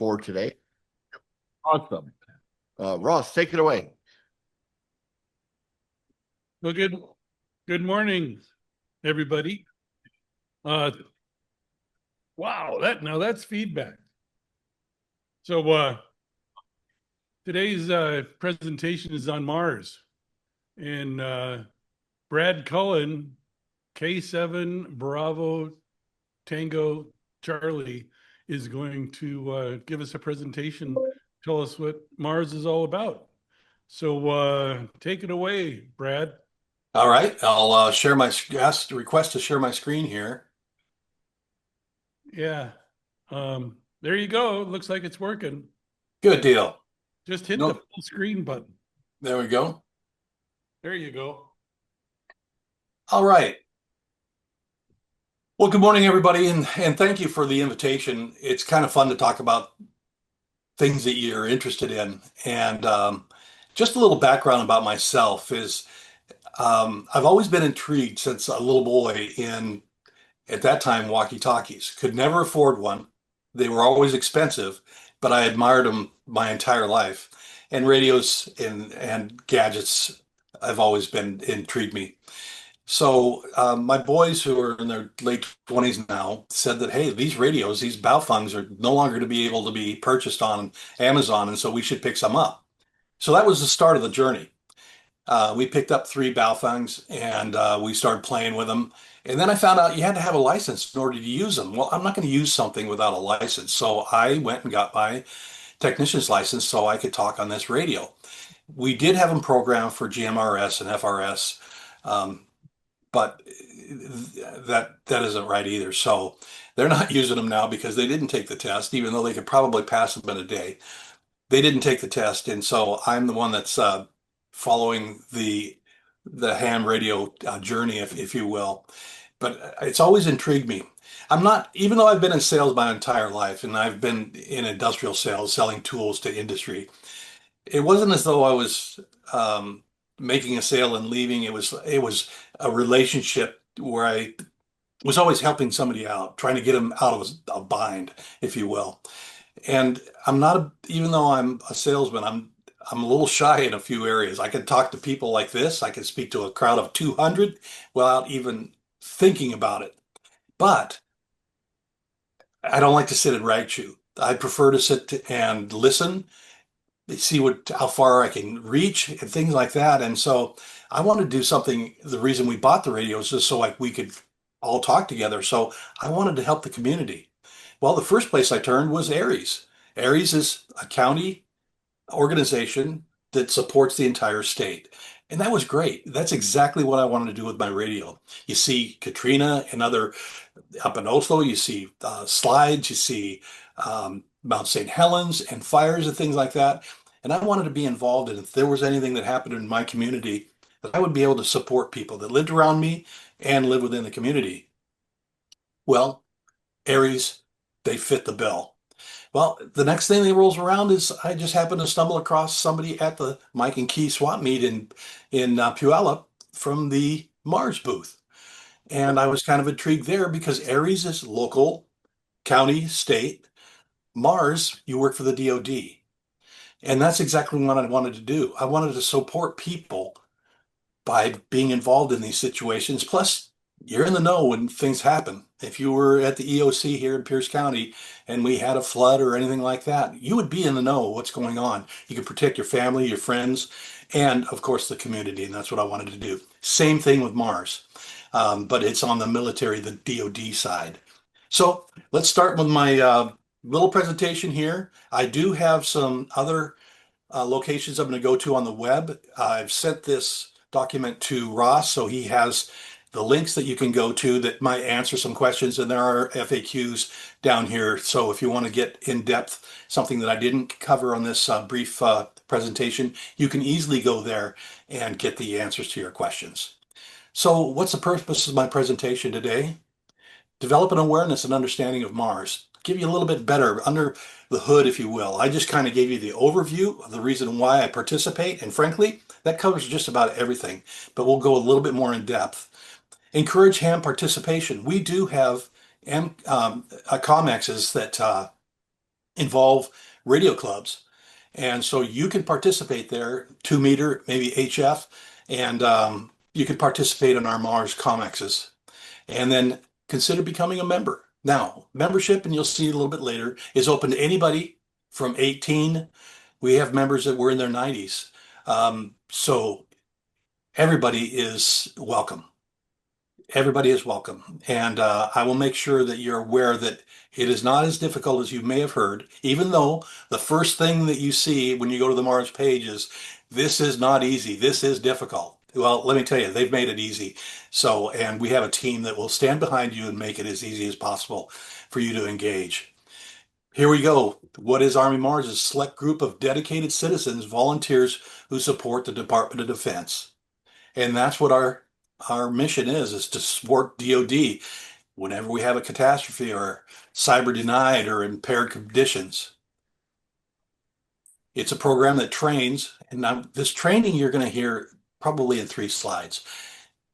for today. Awesome. Ross, take it away. Well, good morning, everybody. Wow, that's feedback. So today's presentation is on Mars, and Brad Cullen, K7 Bravo Tango Charlie, is going to give us a presentation, tell us what Mars is all about. So take it away, Brad. All right, I'll request to share my screen here. Yeah. There you go. It looks like it's working. Good deal. Just hit the full screen button. There we go. There you go. All right. Well, good morning, everybody, and thank you for the invitation. It's kind of fun to talk about things that you're interested in. And just a little background about myself is I've always been intrigued since a little boy in, at that time, walkie-talkies. Could never afford one. They were always expensive, but I admired them my entire life. And radios and gadgets have always been intrigued me. So my boys who are in their late 20s now said that, hey, these radios, these Baofungs are no longer to be able to be purchased on Amazon, and so we should pick some up. So that was the start of the journey. We picked up 3 Baofungs and we started playing with them. And then I found out you had to have a license in order to use them. Well, I'm not going to use something without a license. So I went and got my technician's license so I could talk on this radio. We did have them programmed for GMRS and FRS, but that isn't right either. So they're not using them now because they didn't take the test, even though they could probably pass them in a day. They didn't take the test, and so I'm the one that's following the ham radio journey, if you will. But it's always intrigued me. I'm not, even though I've been in sales my entire life, and I've been in industrial sales, selling tools to industry, it wasn't as though I was making a sale and leaving. It was a relationship where I was always helping somebody out, trying to get them out of a bind, if you will. And I'm not even though I'm a salesman, I'm a little shy in a few areas. I can talk to people like this. I can speak to a crowd of 200 without even thinking about it. But I don't like to sit and rag chew. I prefer to sit and listen, see how far I can reach and things like that. And so I want to do something. The reason we bought the radio is just so like we could all talk together. So I wanted to help the community. Well, the first place I turned was ARES. ARES is a county organization that supports the entire state. And that was great. That's exactly what I wanted to do with my radio. You see Katrina and other up in Oslo, you see slides, you see Mount St. Helens and fires and things like that. And I wanted to be involved in if there was anything that happened in my community, that I would be able to support people that lived around me and live within the community. Well, ARES, they fit the bill. Well, the next thing that rolls around is I just happened to stumble across somebody at the Mike and Key swap meet in Puyallup from the Mars booth. And I was kind of intrigued there because ARES is local, county, state. Mars, you work for the DoD. And that's exactly what I wanted to do. I wanted to support people by being involved in these situations. Plus, you're in the know when things happen. If you were at the EOC here in Pierce County and we had a flood or anything like that, you would be in the know of what's going on. You could protect your family, your friends, and of course the community. And that's what I wanted to do. Same thing with Mars, but it's on the military, the DoD side. So let's start with my little presentation here. I do have some other locations I'm going to go to on the web. I've sent this document to Ross, so he has the links that you can go to that might answer some questions, and there are FAQs down here. So if you want to get in depth, something that I didn't cover on this brief presentation, you can easily go there and get the answers to your questions. So what's the purpose of my presentation today? Develop an awareness and understanding of Mars. Give you a little bit better under the hood, if you will. I just kind of gave you the overview of the reason why I participate, and frankly, that covers just about everything, but we'll go a little bit more in depth. Encourage ham participation. We do have COMEXs that involve radio clubs. And so you can participate there, 2 meter, maybe HF, and you can participate in our Mars Comexes. And then consider becoming a member. Now, membership, and you'll see a little bit later, is open to anybody from 18. We have members that were in their 90s. So everybody is welcome. Everybody is welcome. And I will make sure that you're aware that it is not as difficult as you may have heard, even though the first thing that you see when you go to the Mars page is, this is not easy. This is difficult. Well, let me tell you, they've made it easy. So, and we have a team that will stand behind you and make it as easy as possible for you to engage. Here we go. What is Army Mars? A select group of dedicated citizens, volunteers who support the Department of Defense. And that's what our mission is to support DoD whenever we have a catastrophe or cyber denied or impaired conditions. It's a program that trains, and now this training you're going to hear probably in 3 slides,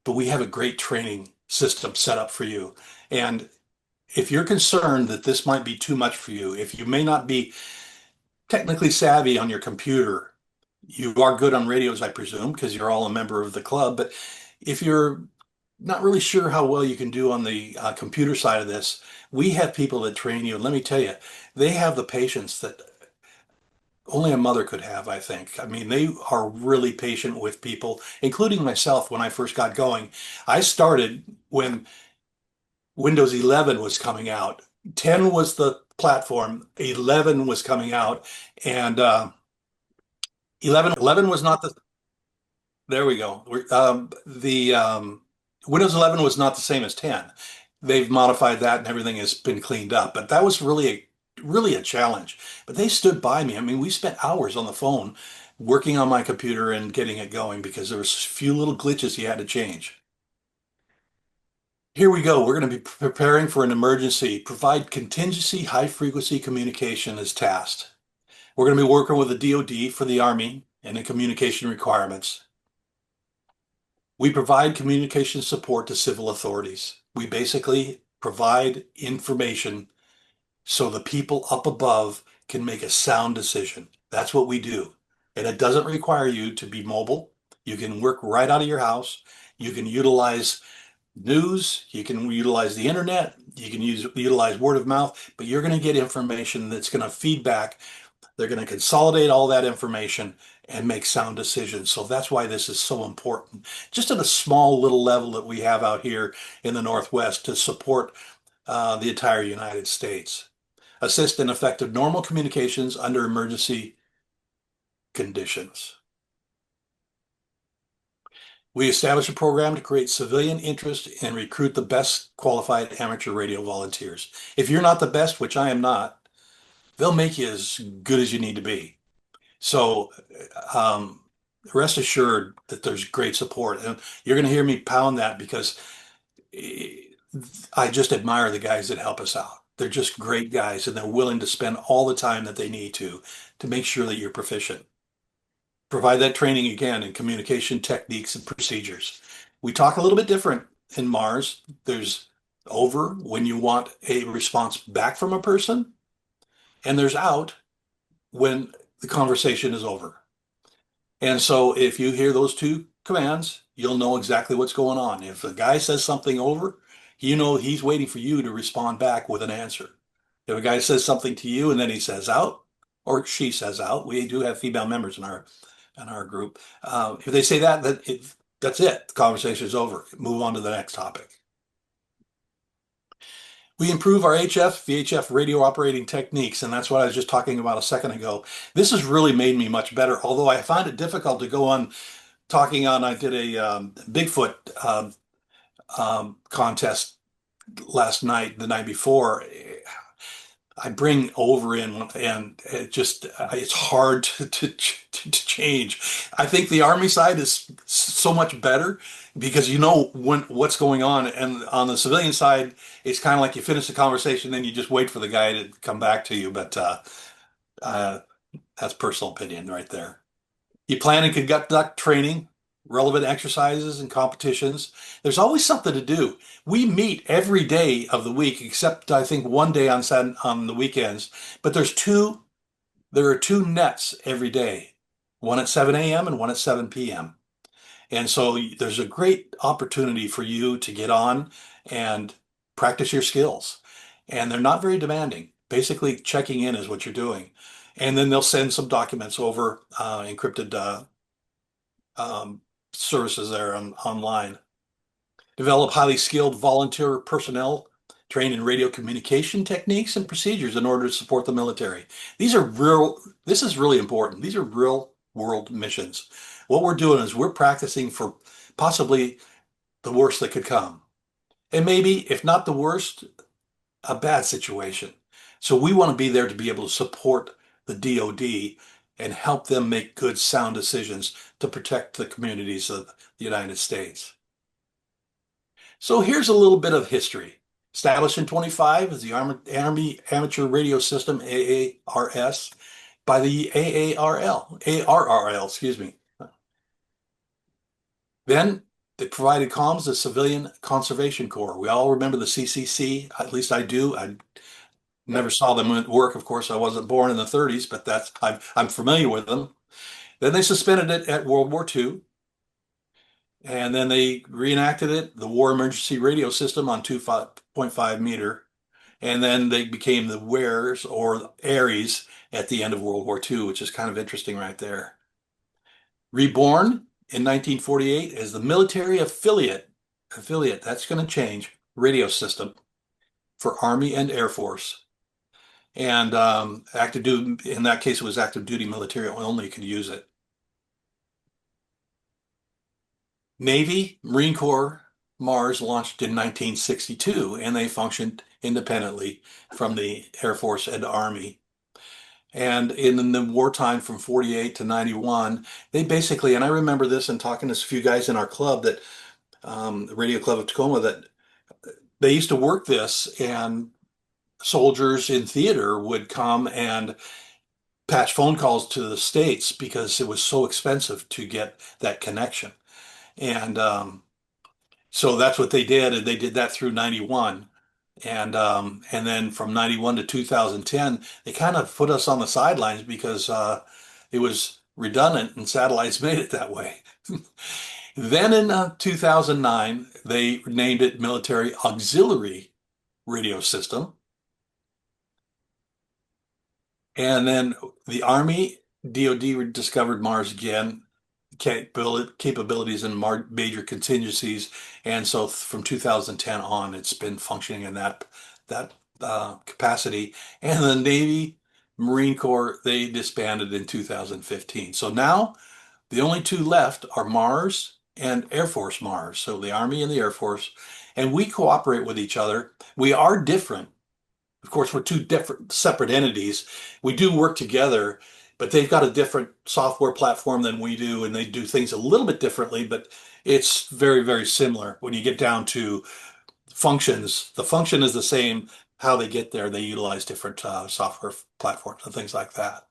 but we have a great training system set up for you. And if you're concerned that this might be too much for you, if you may not be technically savvy on your computer, you are good on radios, I presume, because you're all a member of the club. But if you're not really sure how well you can do on the computer side of this, we have people that train you. And let me tell you, they have the patience that only a mother could have, I think. I mean, they are really patient with people, including myself when I first got going. I started when Windows 11 was coming out. 10 was the platform, 11 was coming out, and 11 was not the, there we go. The Windows 11 was not the same as 10. They've modified that and everything has been cleaned up, but that was really a challenge. But they stood by me. I mean, we spent hours on the phone working on my computer and getting it going because there was a few little glitches you had to change. Here we go. We're going to be preparing for an emergency. Provide contingency high frequency communication as tasked. We're going to be working with the DoD for the Army and the communication requirements. We provide communication support to civil authorities. We basically provide information so the people up above can make a sound decision. That's what we do. And it doesn't require you to be mobile. You can work right out of your house. You can utilize news, you can utilize the internet, you can utilize word of mouth, but you're going to get information that's going to feed back. They're going to consolidate all that information and make sound decisions. So that's why this is so important. Just at a small little level that we have out here in the Northwest to support the entire United States. Assist in effective normal communications under emergency conditions. We establish a program to create civilian interest and recruit the best qualified amateur radio volunteers. If you're not the best, which I am not, they'll make you as good as you need to be. So rest assured that there's great support. And you're going to hear me pound that because I just admire the guys that help us out. They're just great guys, and they're willing to spend all the time that they need to make sure that you're proficient. Provide that training again in communication techniques and procedures. We talk a little bit different in Mars. There's over when you want a response back from a person, and there's out when the conversation is over. And so if you hear those 2 commands, you'll know exactly what's going on. If a guy says something over, you know he's waiting for you to respond back with an answer. If a guy says something to you and then he says out, or she says out, we do have female members in our group. If they say that's it. The conversation is over. Move on to the next topic. We improve our HF, VHF radio operating techniques, and that's what I was just talking about a second ago. This has really made me much better, although I find it difficult to go on talking on. I did a Bigfoot contest last night, the night before. I bring over in, and it's hard to change. I think the Army side is so much better because you know what's going on, and on the civilian side, it's kind of like you finish the conversation, then you just wait for the guy to come back to you. But that's personal opinion right there. You plan and conduct training relevant exercises and competitions. There's always something to do. We meet every day of the week, except I think one day on the weekends. But there are two nets every day, one at 7 a.m. and one at 7 p.m. And so there's a great opportunity for you to get on and practice your skills. And they're not very demanding. Basically, checking in is what you're doing. And then they'll send some documents over, encrypted services there online. Develop highly skilled volunteer personnel trained in radio communication techniques and procedures in order to support the military. This is really important. These are real world missions. What we're doing is we're practicing for possibly the worst that could come. And maybe, if not the worst, a bad situation. So we want to be there to be able to support the DoD and help them make good, sound decisions to protect the communities of the United States. So here's a little bit of history. Established in 25 as the Army Amateur Radio System, AARS, by the ARRL, excuse me. Then they provided comms to Civilian Conservation Corps. We all remember the CCC, at least I do. I never saw them at work. Of course, I wasn't born in the 30s, but I'm familiar with them. Then they suspended it at World War II. And then they reenacted it, the War Emergency Radio System on 2.5 meter. And then they became the WARES or ARES at the end of World War II, which is kind of interesting right there. Reborn in 1948 as the military affiliate, that's going to change, radio system for Army and Air Force. And active duty, in that case, it was active duty military only could use it. Navy, Marine Corps, Mars launched in 1962, and they functioned independently from the Air Force and Army. And in the wartime from 48 to 91, they basically, and I remember this and talking to a few guys in our club that, the Radio Club of Tacoma, that they used to work this, and soldiers in theater would come and patch phone calls to the States because it was so expensive to get that connection. And so that's what they did, and they did that through 91. And then from 91 to 2010, they kind of put us on the sidelines because it was redundant and satellites made it that way. Then in 2009, they named it Military Auxiliary Radio System. And then the Army, DoD discovered Mars again, capabilities and major contingencies. And so from 2010 on, it's been functioning in that capacity. And the Navy, Marine Corps, they disbanded in 2015. So now the only two left are Mars and Air Force Mars. So the Army and the Air Force. And we cooperate with each other. We are different. Of course, we're two different separate entities. We do work together, but they've got a different software platform than we do, and they do things a little bit differently, but it's very, very similar. When you get down to functions, the function is the same. How they get there, they utilize different software platforms and things like that.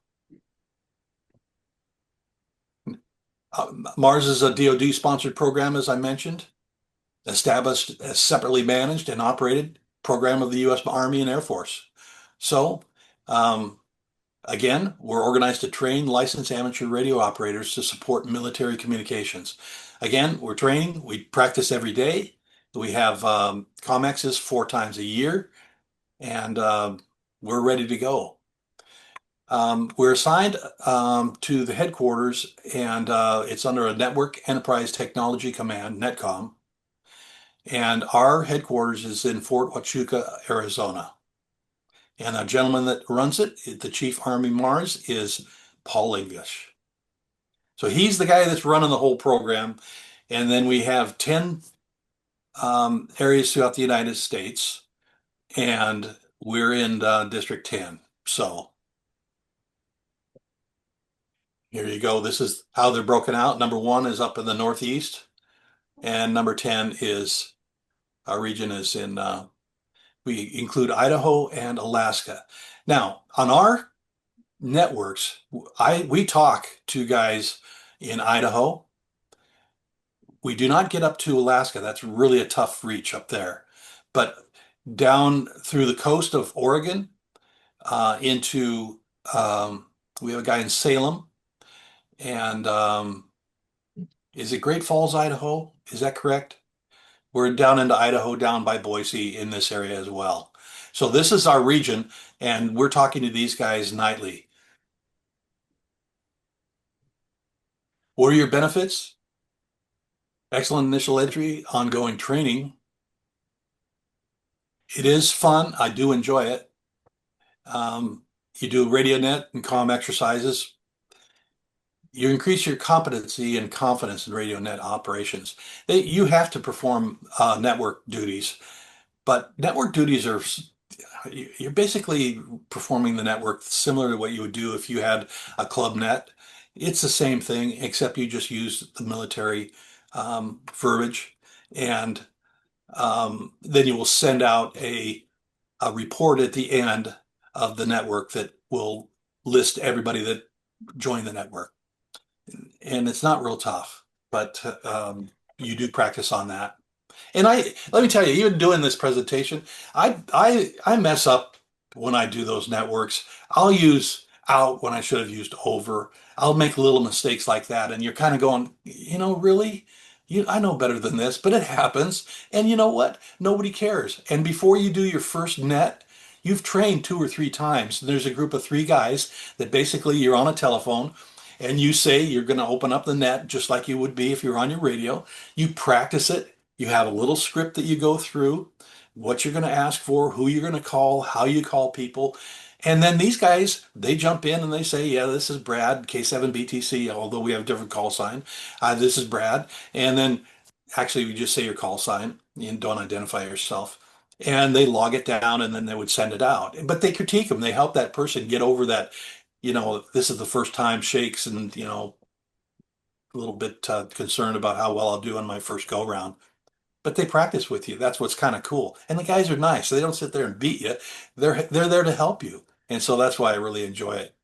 Mars is a DoD-sponsored program, as I mentioned, established as separately managed and operated program of the U.S. Army and Air Force. So, again, we're organized to train licensed amateur radio operators to support military communications. Again, we're training. We practice every day. We have COMEXs 4 times a year, and we're ready to go. We're assigned to the headquarters, and it's under a Network Enterprise Technology Command, NETCOM. And our headquarters is in Fort Huachuca, Arizona. And the gentleman that runs it, the Chief Army Mars, is Paul English. So he's the guy that's running the whole program. And then we have 10 areas throughout the United States, and we're in District 10. So here you go. This is how they're broken out. Number 1 is up in the Northeast, and number 10 is, our region is in, we include Idaho and Alaska. Now, on our networks, we talk to guys in Idaho, We do not get up to Alaska. That's really a tough reach up there. But down through the coast of Oregon, into we have a guy in Salem, and is it Great Falls, Idaho? Is that correct? We're down into Idaho, down by Boise in this area as well. So this is our region, and we're talking to these guys nightly. What are your benefits? Excellent initial entry, ongoing training. It is fun. I do enjoy it. You do radio net and comm exercises. You increase your competency and confidence in radio net operations. You have to perform network duties, but network duties are, you're basically performing the network similar to what you would do if you had a club net. It's the same thing, except you just use the military verbiage, and then you will send out a report at the end of the network that will list everybody that joined the network. And it's not real tough, but you do practice on that. And let me tell you, even doing this presentation, I mess up when I do those networks. I'll use out when I should have used over. I'll make little mistakes like that, and you're kind of going, really? I know better than this, but it happens. And you know what? Nobody cares. And before you do your first net, you've trained 2 or 3 times. There's a group of 3 guys that basically you're on a telephone and you say you're going to open up the net just like you would be if you're on your radio. You practice it. You have a little script that you go through, what you're going to ask for, who you're going to call, how you call people. And then these guys, they jump in and they say, yeah, this is Brad, K7BTC, although we have a different call sign. This is Brad. And then actually you just say your call sign and don't identify yourself. And they log it down and then they would send it out. But they critique them. They help that person get over that, this is the first time shakes and, a little bit concerned about how well I'll do on my first go round. But they practice with you. That's what's kind of cool. And the guys are nice. So they don't sit there and beat you. They're there to help you. And so that's why I really enjoy it.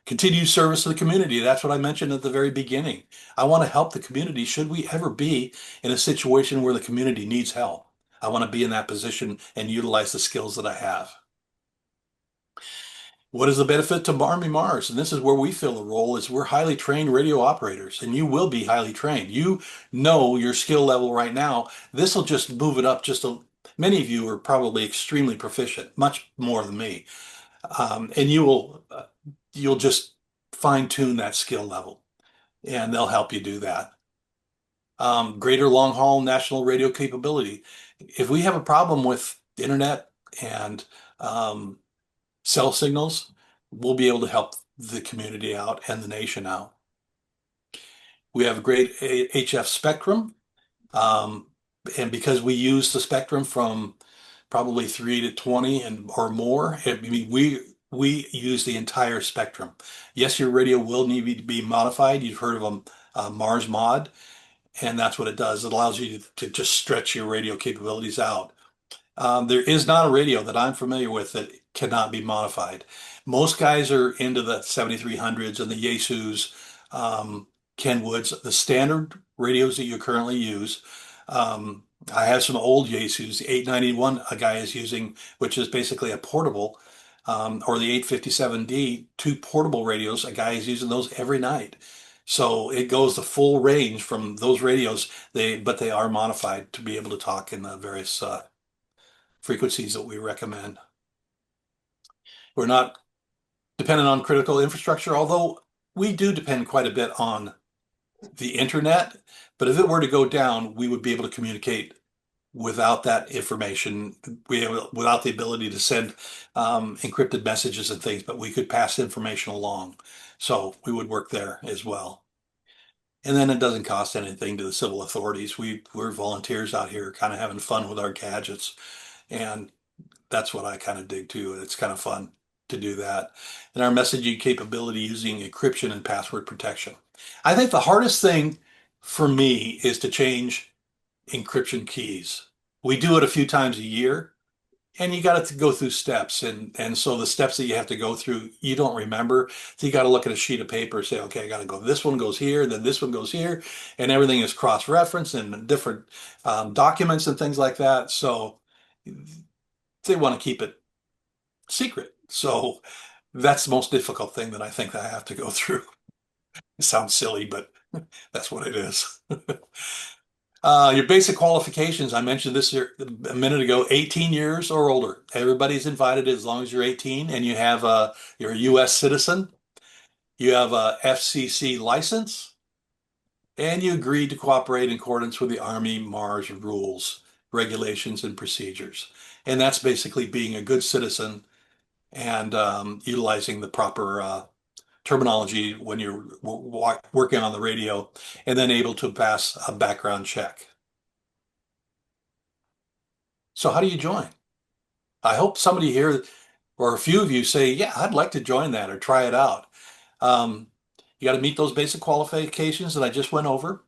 Continued service to the community. That's what I mentioned at the very beginning. I want to help the community should we ever be in a situation where the community needs help. I want to be in that position and utilize the skills that I have. What is the benefit to AMARS? And this is where we fill a role is we're highly trained radio operators, and you will be highly trained. You know your skill level right now. This will just move it up many of you are probably extremely proficient, much more than me. And you'll just fine tune that skill level, and they'll help you do that. Greater long haul national radio capability. If we have a problem with internet and cell signals, we'll be able to help the community out and the nation out. We have a great HF spectrum, and because we use the spectrum from probably 3 to 20 or more, we use the entire spectrum. Yes, your radio will need to be modified. You've heard of a Mars mod, and that's what it does. It allows you to just stretch your radio capabilities out. There is not a radio that I'm familiar with that cannot be modified. Most guys are into the 7300s and the Yaesus, Kenwoods, the standard radios that you currently use. I have some old Yaesus, 891 a guy is using, which is basically a portable, or the 857D, 2 portable radios. A guy is using those every night. So it goes the full range from those radios, but they are modified to be able to talk in the various frequencies that we recommend. We're not dependent on critical infrastructure, although we do depend quite a bit on the internet. But if it were to go down, we would be able to communicate without that information, without the ability to send encrypted messages and things, but we could pass information along. So we would work there as well. And then it doesn't cost anything to the civil authorities. We're volunteers out here kind of having fun with our gadgets. And that's what I kind of dig too. It's kind of fun to do that. And our messaging capability using encryption and password protection. I think the hardest thing for me is to change encryption keys. We do it a few times a year, and you got to go through steps, and so the steps that you have to go through you don't remember, so you got to look at a sheet of paper and say, okay, I got to go, this one goes here, then this one goes here, and everything is cross-referenced and different documents and things like that. So they want to keep it secret. So that's the most difficult thing that I think that I have to go through. It sounds silly, but that's what it is. Your basic qualifications, I mentioned this here a minute ago, 18 years or older. Everybody's invited as long as you're 18 and you're a US citizen, you have a FCC license, and you agreed to cooperate in accordance with the Army MARS rules, regulations, and procedures. And that's basically being a good citizen and utilizing the proper terminology when you're working on the radio, and then able to pass a background check. So how do you join? I hope somebody here or a few of you say, yeah, I'd like to join that or try it out. Um, you got to meet those basic qualifications that I just went over.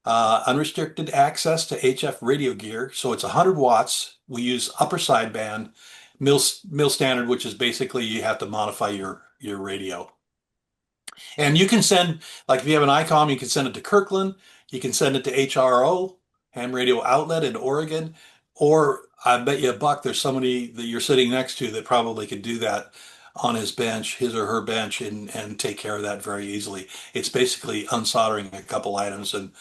Unrestricted access to HF radio gear. So it's 100 watts. We use upper sideband, mil standard, which is basically you have to modify your radio. And you can send, like if you have an ICOM, you can send it to Kirkland, you can send it to HRO, Ham Radio Outlet in Oregon, or I bet you a buck there's somebody that you're sitting next to that probably could do that on his bench, his or her bench, and take care of that very easily. It's basically unsoldering a couple items and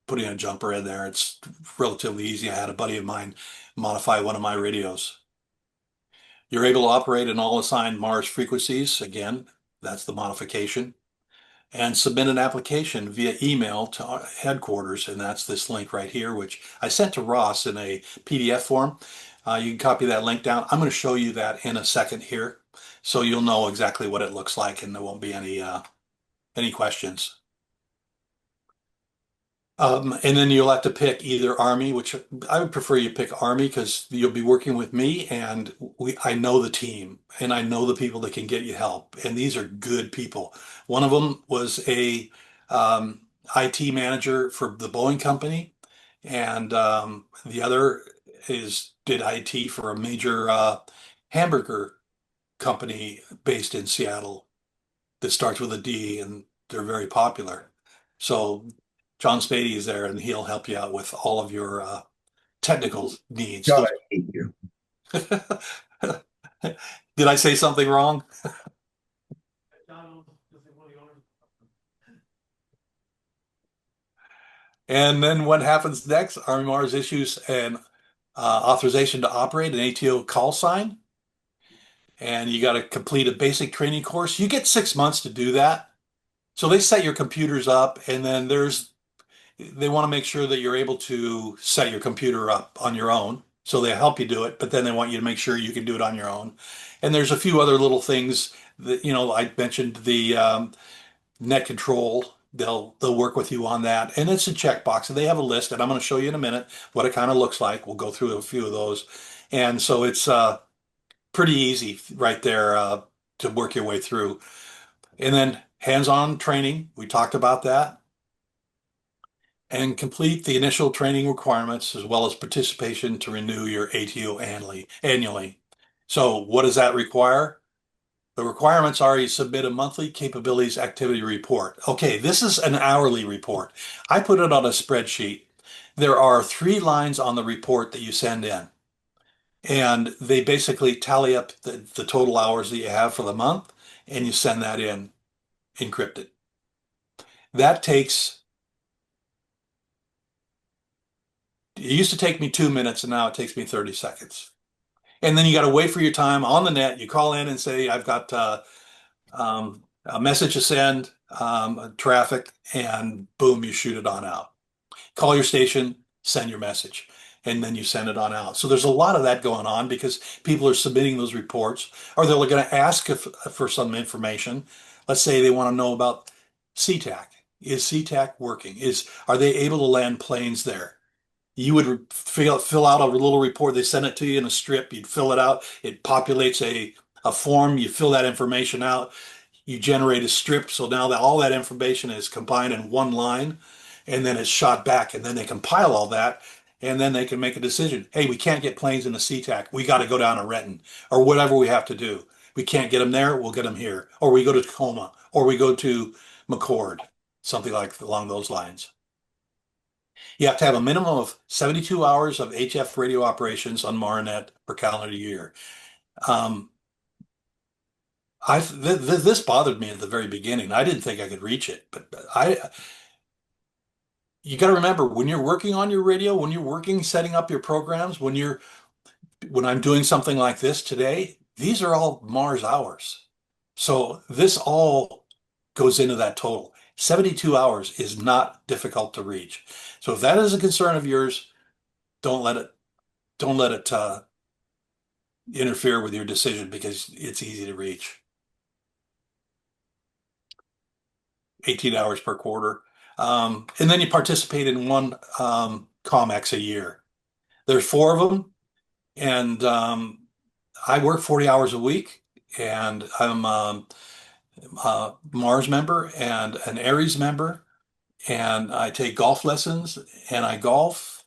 putting a jumper in there. It's relatively easy. I had a buddy of mine modify one of my radios. You're able to operate in all assigned MARS frequencies. Again, that's the modification. And submit an application via email to our headquarters. And that's this link right here, which I sent to Ross in a PDF form. You can copy that link down. I'm going to show you that in a second here, so you'll know exactly what it looks like and there won't be any questions. And then you'll have to pick either Army, which I would prefer you pick Army because you'll be working with me and I know the team and I know the people that can get you help. And these are good people. One of them was a IT manager for the Boeing company, and the other did IT for a major hamburger company based in Seattle that starts with a D, and they're very popular. So John Spady is there, and he'll help you out with all of your technical needs. God, I hate you. Did I say something wrong? And then what happens next? Army Mars issues an authorization to operate an ATO call sign, and you got to complete a basic training course. You get 6 months to do that. So they set your computers up, and then they want to make sure that you're able to set your computer up on your own. So they help you do it, but then they want you to make sure you can do it on your own. And there's a few other little things that, I mentioned the net control. They'll work with you on that. And it's a checkbox. And they have a list, and I'm going to show you in a minute what it kind of looks like. We'll go through a few of those. And so it's pretty easy right there to work your way through. And then hands-on training. We talked about that. And complete the initial training requirements as well as participation to renew your ATO annually. So what does that require? The requirements are you submit a monthly capabilities activity report. Okay, this is an hourly report. I put it on a spreadsheet. There are 3 lines on the report that you send in, and they basically tally up the total hours that you have for the month, and you send that in encrypted. That takes It used to take me 2 minutes, and now it takes me 30 seconds. And then you got to wait for your time on the net. You call in and say, I've got a message to send, traffic, and boom, you shoot it on out. Call your station, send your message, and then you send it on out. So there's a lot of that going on because people are submitting those reports, or they're going to ask for some information. Let's say they want to know about SeaTac. Is SeaTac working? Are they able to land planes there? You would fill out a little report. They send it to you in a strip. You'd fill it out. It populates a form. You fill that information out. You generate a strip. So now that all that information is combined in one line, and then it's shot back. And then they compile all that, and then they can make a decision. Hey, we can't get planes in the SeaTac. We got to go down to Renton or whatever we have to do. We can't get them there. We'll get them here. Or we go to Tacoma or we go to McCord, something like along those lines. You have to have a minimum of 72 hours of HF radio operations on Marnet per calendar year. This bothered me at the very beginning. I didn't think I could reach it, but you got to remember when you're working on your radio, when you're working setting up your programs, when I'm doing something like this today, these are all Mars hours. So this all goes into that total. 72 hours is not difficult to reach. So if that is a concern of yours, don't let it interfere with your decision because it's easy to reach. 18 hours per quarter. And then you participate in one COMEX a year. There's 4 of them, and I work 40 hours a week, and I'm a Mars member and an Aries member, and I take golf lessons, and I golf,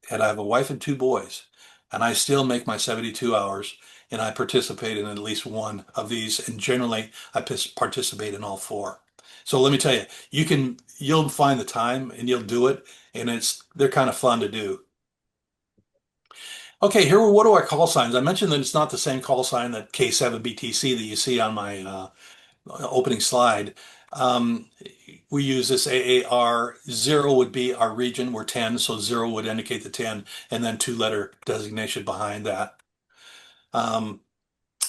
and I have a wife and 2 boys, and I still make my 72 hours, and I participate in at least one of these, and generally I participate in all 4. So let me tell you, you'll find the time and you'll do it, and they're kind of fun to do. Okay, here what are our call signs? I mentioned that it's not the same call sign that K7BTC that you see on my opening slide. We use this AAR. 0 would be our region. We're 10, so 0 would indicate the 10, and then 2-letter designation behind that.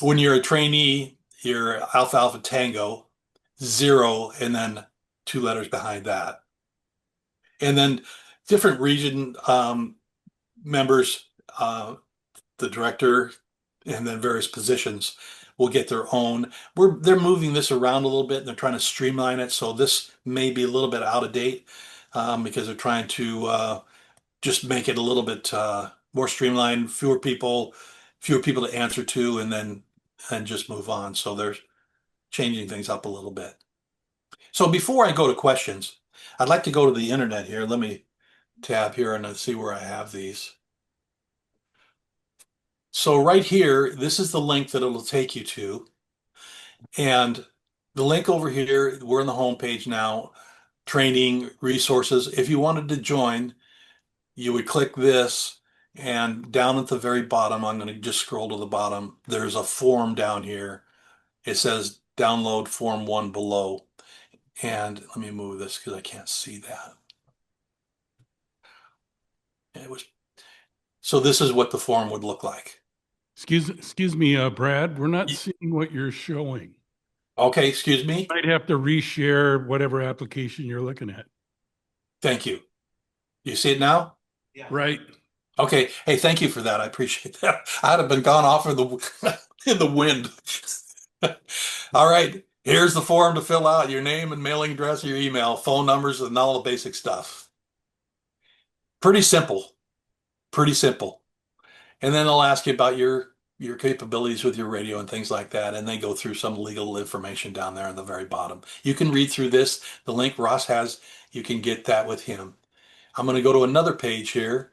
When you're a trainee, you're Alpha Alpha Tango, 0, and then 2 letters behind that. And then different region members, the director, and then various positions will get their own. They're moving this around a little bit and they're trying to streamline it. So this may be a little bit out of date because they're trying to just make it a little bit more streamlined, fewer people to answer to, and just move on. So they're changing things up a little bit. So before I go to questions, I'd like to go to the internet here. Let me tab here and see where I have these. So right here, this is the link that it'll take you to. And the link over here, we're on the home page now, training resources. If you wanted to join, you would click this, and down at the very bottom, I'm going to just scroll to the bottom. There's a form down here. It says download form 1 below. And let me move this because I can't see that. So this is what the form would look like. Excuse me, Brad, we're not seeing what you're showing. Okay, excuse me. Might have to reshare whatever application you're looking at. Thank you. You see it now? Yeah. Right. Okay. Hey, thank you for that. I appreciate that. I'd have been gone off in the wind. All right. Here's the form to fill out: your name and mailing address, your email, phone numbers, and all the basic stuff. Pretty simple. Pretty simple. And then they'll ask you about your capabilities with your radio and things like that. And they go through some legal information down there on the very bottom. You can read through this. The link Ross has, you can get that with him. I'm going to go to another page here.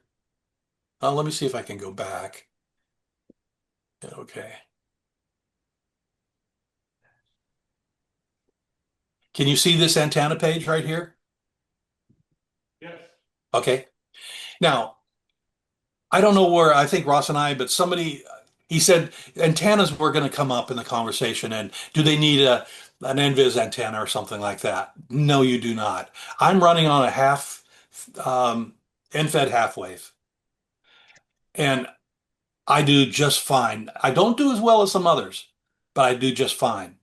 Let me see if I can go back. Okay. Can you see this antenna page right here? Yes. Okay. Now, I don't know where, I think Ross and I, but somebody, he said antennas were going to come up in the conversation, and do they need an NVIS antenna or something like that? No, you do not. I'm running on a half end-fed half wave, and I do just fine. I don't do as well as some others, but I do just fine.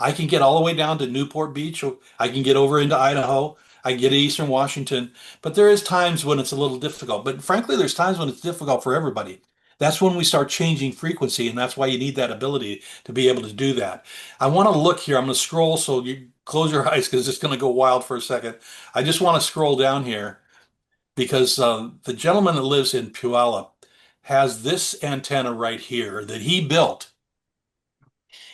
I can get all the way down to Newport Beach. I can get over into Idaho. I can get to Eastern Washington. But there is times when it's a little difficult. But frankly, there's times when it's difficult for everybody. That's when we start changing frequency, and that's why you need that ability to be able to do that. I want to look here. I'm going to scroll, so you close your eyes because it's going to go wild for a second. I just want to scroll down here because the gentleman that lives in Puyallup has this antenna right here that he built.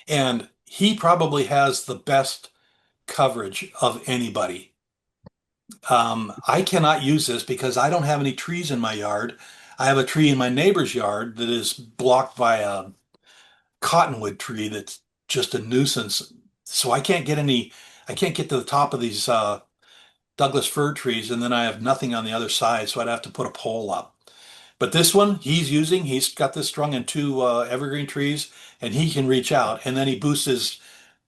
And he probably has the best coverage of anybody. I cannot use this because I don't have any trees in my yard. I have a tree in my neighbor's yard that is blocked by a cottonwood tree that's just a nuisance. So I can't get to the top of these Douglas fir trees, and then I have nothing on the other side, so I'd have to put a pole up. But this one he's got this strung in two evergreen trees, and he can reach out, and then he boosts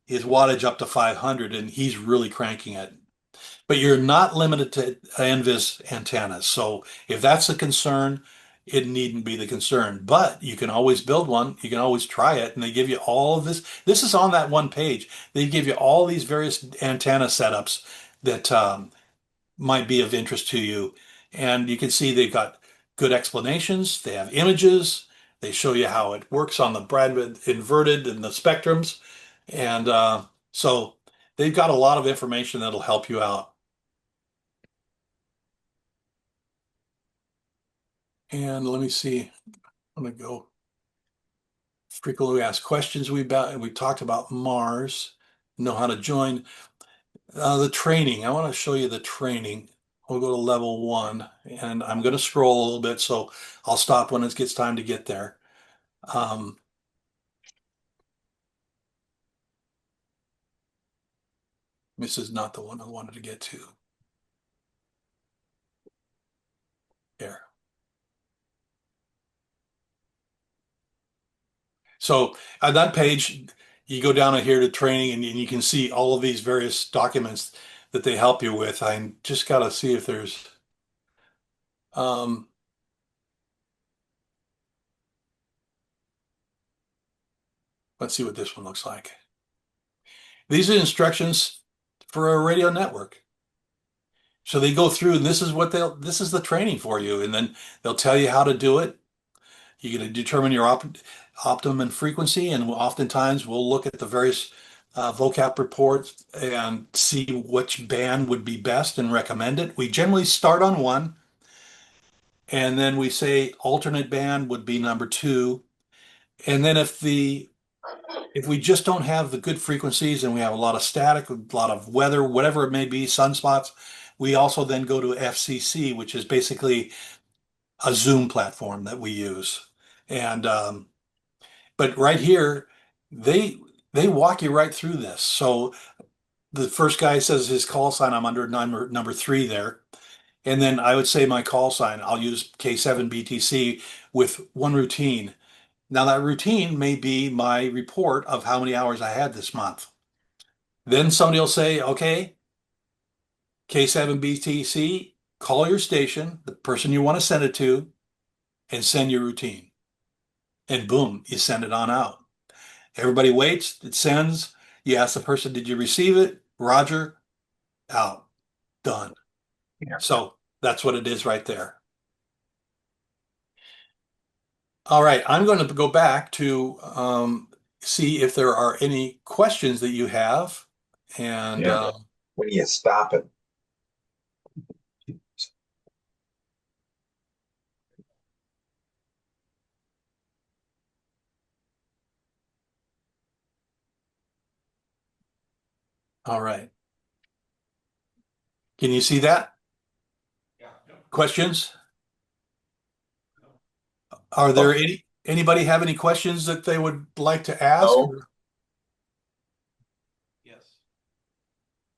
his wattage up to 500, and he's really cranking it. But you're not limited to NVIS antennas. So if that's a concern, it needn't be the concern. But you can always build one. You can always try it. And they give you all of this. This is on that one page. They give you all these various antenna setups that might be of interest to you. And you can see they've got good explanations. They have images. They show you how it works on the Bradford inverted and the spectrums. And so they've got a lot of information that'll help you out. And let me see. I'm gonna go frequently asked questions. We talked about Mars, know how to join the training. I want to show you the training. We'll go to level 1, and I'm going to scroll a little bit, so I'll stop when it gets time to get there. This is not the one I wanted to get to. There. So on that page, you go down here to training, and you can see all of these various documents that they help you with. I just got to see if there's let's see what this one looks like. These are instructions for a radio network. So they go through, and this is the training for you, and then they'll tell you how to do it. You're going to determine your optimum frequency, and oftentimes we'll look at the various vocap reports and see which band would be best and recommend it. We generally start on 1, and then we say alternate band would be number 2. And then if we just don't have the good frequencies and we have a lot of static, a lot of weather, whatever it may be, sunspots, we also then go to FCC, which is basically a Zoom platform that we use. And but right here, they walk you right through this. So the first guy says his call sign, I'm under number 3 there. And then I would say my call sign, I'll use K7BTC with one routine. Now that routine may be my report of how many hours I had this month. Then somebody will say, okay, K7BTC, call your station, the person you want to send it to, and send your routine. And boom, you send it on out. Everybody waits, it sends. You ask the person, did you receive it? Roger, out, done. Yeah. So that's what it is right there. All right, I'm going to go back to see if there are any questions that you have. And when you stop it. All right. Can you see that? Yeah. Questions? Are there anybody have any questions that they would like to ask? No. Yes.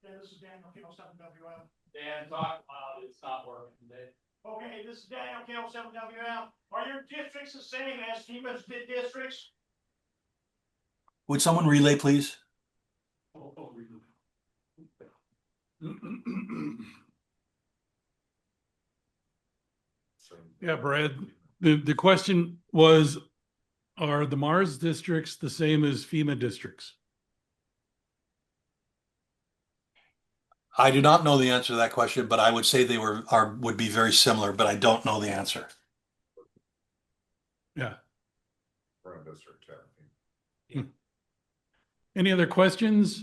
Yeah, this is Daniel K7WM. Dan, talk loud. It's not working today. Okay, this is Daniel K7WM. Are your districts the same as FEMA's districts? Would someone relay, please? Yeah, Brad, the question was, are the Mars districts the same as FEMA districts? I do not know the answer to that question, but I would say they would be very similar, but I don't know the answer. Yeah. Yeah. Any other questions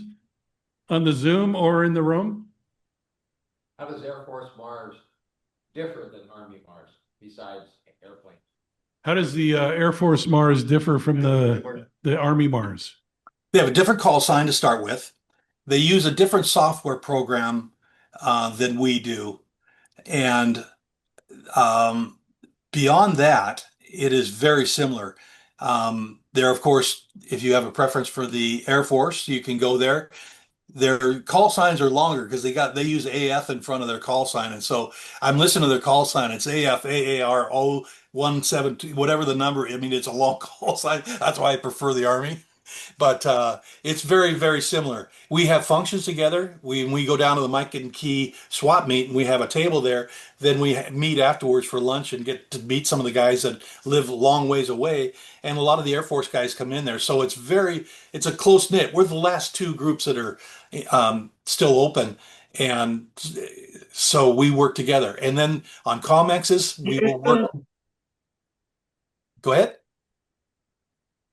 on the Zoom or in the room? How does Air Force Mars differ than Army Mars besides airplanes? How does the Air Force Mars differ from the Army Mars? They have a different call sign to start with. They use a different software program than we do. And um, beyond that, it is very similar. There, of course, if you have a preference for the Air Force, you can go there. Their call signs are longer because they use AF in front of their call sign, and so I'm listening to their call sign. It's AF AAR 172, whatever the number. I mean, it's a long call sign. That's why I prefer the Army. But it's very, very similar. We have functions together. We go down to the Mike and Key swap meet and we have a table there. Then we meet afterwards for lunch and get to meet some of the guys that live a long ways away. And a lot of the Air Force guys come in there. So it's a close knit. We're the last two groups that are still open. And so we work together. And then on ComExes, we will work. Go ahead.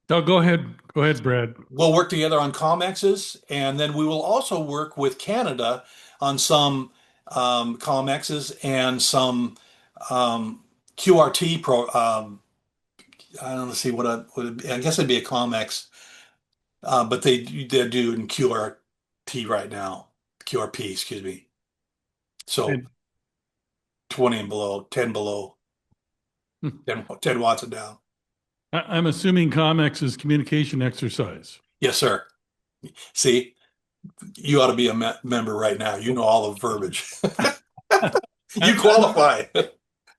No, go ahead. Go ahead, Brad. We'll work together on ComExes, and then we will also work with Canada on some ComExes and some QRT pro. I don't know, see I guess it'd be a ComEx, but they're doing QRT right now. QRP, excuse me. So And- 20 and below, 10 below, 10 watts and down. I'm assuming COMEX is communication exercise. Yes, sir. See, you ought to be a member right now. You know all the verbiage. You qualify.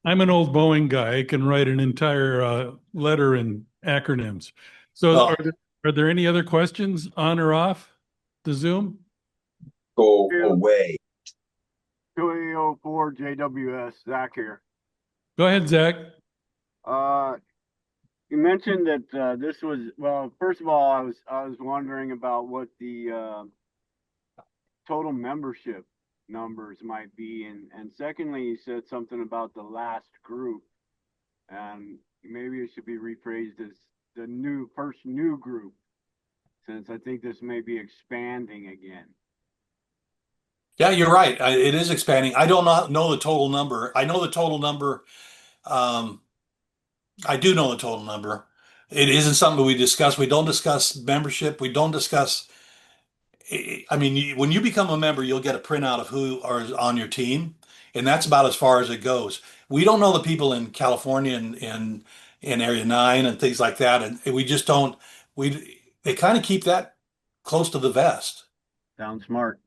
I'm an old Boeing guy. I can write an entire letter in acronyms. So Oh. are there any other questions on or off the Zoom? Go away. 2804 JWS, Zach here. Go ahead, Zach. You mentioned that this was, well, first of all, I was wondering about what the total membership numbers might be, and secondly, you said something about the last group, and maybe it should be rephrased as the first new group, since I think this may be expanding again. Yeah, you're right. It is expanding. I do not know the total number. I know the total number. I do know the total number. It isn't something we discuss. We don't discuss membership. We don't discuss. I mean, when you become a member, you'll get a printout of who are on your team, and that's about as far as it goes. We don't know the people in California and in Area 9 and things like that, and we just don't. They kind of keep that close to the vest. Sounds smart.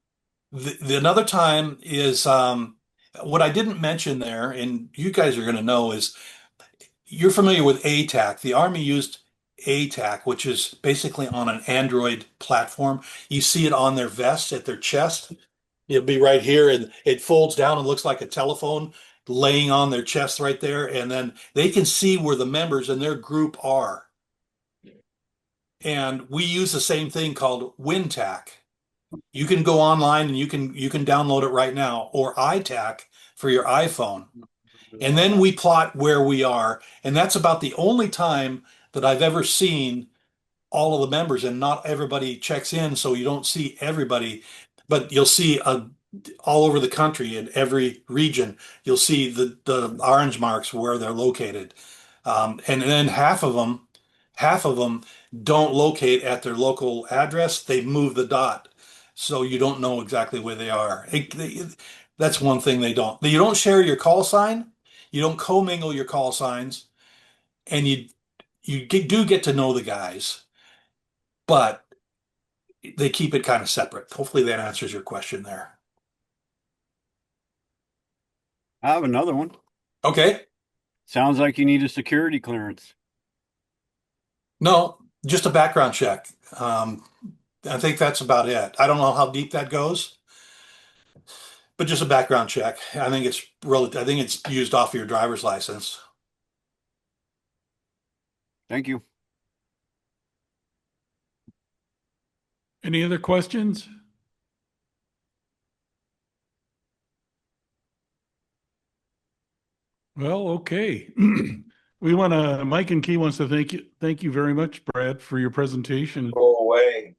The another time is what I didn't mention there, and you guys are going to know, is you're familiar with ATAC. The Army used ATAC, which is basically on an Android platform. You see it on their vest at their chest. It'll be right here, and it folds down and looks like a telephone laying on their chest right there. And then they can see where the members in their group are. And we use the same thing called WinTAC. You can go online and you can download it right now, or iTac for your iPhone. And then we plot where we are, and that's about the only time that I've ever seen all of the members, and not everybody checks in, so you don't see everybody, but you'll see all over the country in every region, you'll see the orange marks where they're located. And then half of them don't locate at their local address. They move the dot, so you don't know exactly where they are. That's one thing they don't. You don't share your call sign. You don't commingle your call signs, and you do get to know the guys, but they keep it kind of separate. Hopefully that answers your question there. I have another one. Okay. Sounds like you need a security clearance. No, just a background check. I think that's about it. I don't know how deep that goes, but just a background check. I think it's used off your driver's license. Thank you. Any other questions? Well, okay. Mike and Key wants to thank you very much, Brad, for your presentation. Go away.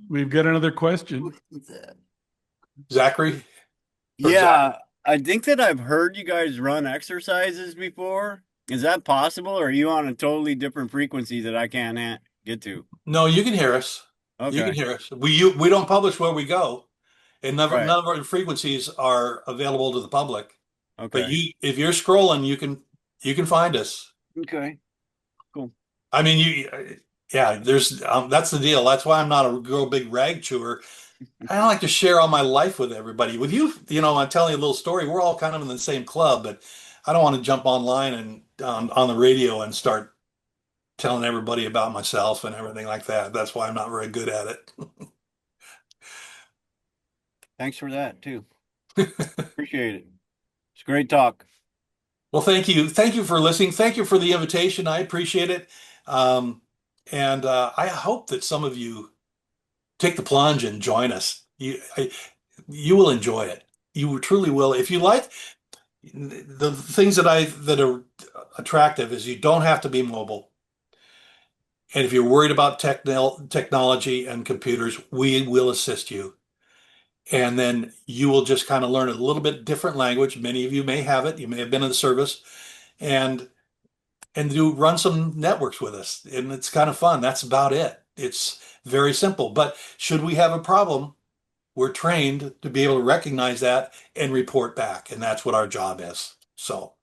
We've got another question. Zachary? Yeah, I think that I've heard you guys run exercises before. Is that possible, or are you on a totally different frequency that I can't get to? No, you can hear us. Okay. You can hear us. We don't publish where we go. and Right. none of our frequencies are available to the public. But Okay. if you're scrolling, you can find us. Okay. I mean, yeah, that's the deal. That's why I'm not a real big rag chewer. I don't like to share all my life with everybody. With you, I'm telling you a little story. We're all kind of in the same club, but I don't want to jump online and on the radio and start telling everybody about myself and everything like that. That's why I'm not very good at it. Thanks for that too. Appreciate it. It's great talk. Well, thank you. Thank you for listening. Thank you for the invitation. I appreciate it. And I hope that some of you take the plunge and join us. You will enjoy it. You truly will. If you like the things that are attractive is you don't have to be mobile. And if you're worried about technology and computers, we will assist you. And then you will just kind of learn a little bit different language. Many of you may have it. You may have been in the service and run some networks with us. And it's kind of fun. That's about it. It's very simple. But should we have a problem, we're trained to be able to recognize that and report back. And that's what our job is. So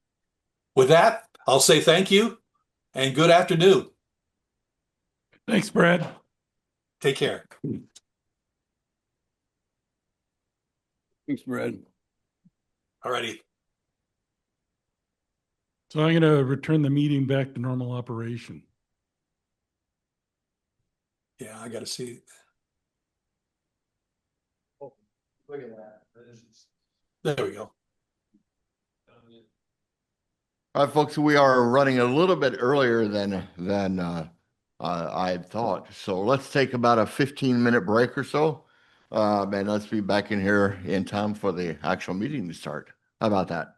with that, I'll say thank you and good afternoon. Thanks, Brad. Take care. Thanks, Brad. Alrighty. So I'm going to return the meeting back to normal operation. Yeah, I got to see. Look at that. There we go. All right, folks, we are running a little bit earlier than I had thought. So let's take about a 15-minute break or so. And let's be back in here in time for the actual meeting to start. How about that?